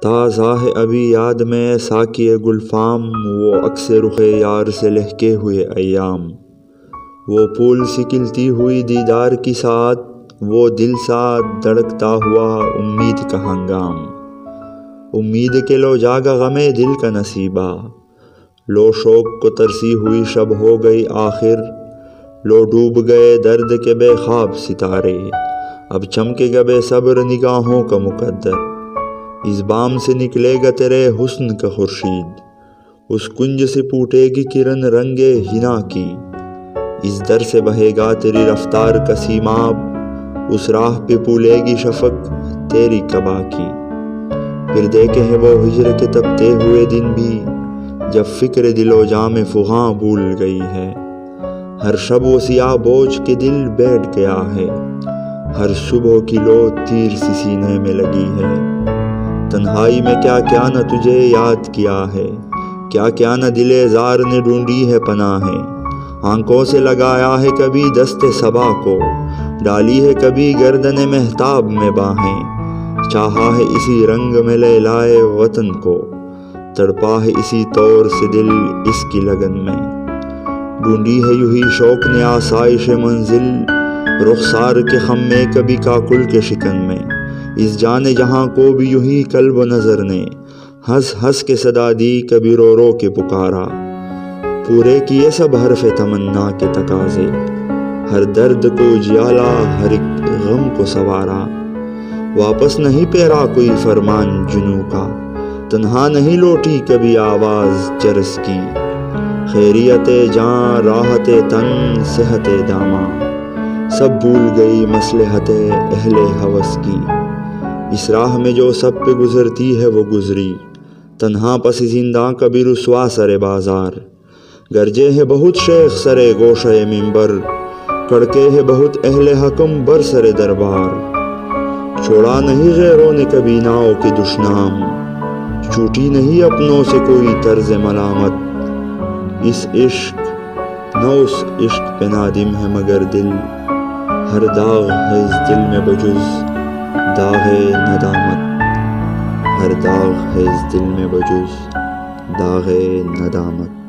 تازہ ہے ابھی یاد میں ساقی گلفام، وہ عکس رخ یار سے لہکے ہوئے ایام، وہ پھول سی کھلتی ہوئی دیدار کی ساتھ، وہ دل سا دھڑکتا ہوا امید کا ہنگام۔ امید کے لو جاگا غمے دل کا نصیبہ، لو شوق کو ترسی ہوئی شب ہو گئی آخر، لو ڈوب گئے درد کے بے خواب ستارے، اب چمکے گا بے صبر نگاہوں کا مقدر۔ اس بام سے نکلے گا تیرے حسن کا خورشید، اس کنج سے پھوٹے گی کرن رنگے حنا کی، اس در سے بہے گا تیری رفتار کا سیماب، اس راہ پہ پھولے گی شفق تیری قبا کی۔ پھر دیکھے ہیں وہ ہجر کے تپتے ہوئے دن بھی، جب فکر دل و جام فغاں بھول گئی ہے، ہر شب وہ سیاہ بوجھ کے دل بیٹھ گیا ہے، ہر صبح کی لو تیر سی سینے میں لگی ہے۔ تنہائی میں کیا کیا نہ تجھے یاد کیا ہے، کیا کیا نہ دل زار نے ڈھونڈی ہے پناہیں، آنکھوں سے لگایا ہے کبھی دست صبا کو، ڈالی ہے کبھی گردن مہتاب میں باہیں، چاہا ہے اسی رنگ میں لیلائے وطن کو، تڑپا ہے اسی طور سے دل اس کی لگن میں، ڈھونڈی ہے یوں ہی شوق نے آسائش منزل، رخسار کے خم میں کبھی کاکل کے شکن میں، اس جانے جہاں کو بھی یوں ہی قلب و نظر نے ہنس ہنس کے صدا دی، کبھی رو رو کے پکارا، پورے کیے سب حرف تمنا کے تقاضے، ہر درد کو جیالا ہر ایک غم کو سوارا، واپس نہیں پیرا کوئی فرمان جنوں کا، تنہا نہیں لوٹی کبھی آواز جرس کی، خیریت جاں راحت تن صحت داماں، سب بھول گئی مصلحت اہل ہوس کی، اس راہ میں جو سب پہ گزرتی ہے وہ گزری، تنہا پس زندہ کبھی رسوا سر بازار، گرجے ہے بہت شیخ سرے گوشے منبر، کڑکے ہے بہت اہل حکم بر سر دربار، چھوڑا نہیں غیروں نے کبھی ناؤ کے دشنام، چھوٹی نہیں اپنوں سے کوئی طرز ملامت، اس عشق نہ اس عشق پہ نادم ہے مگر دل، ہر داغ ہے اس دل میں بجز داغ ندامت، ہر داغ ہے اس دل میں بجز داغ ندامت۔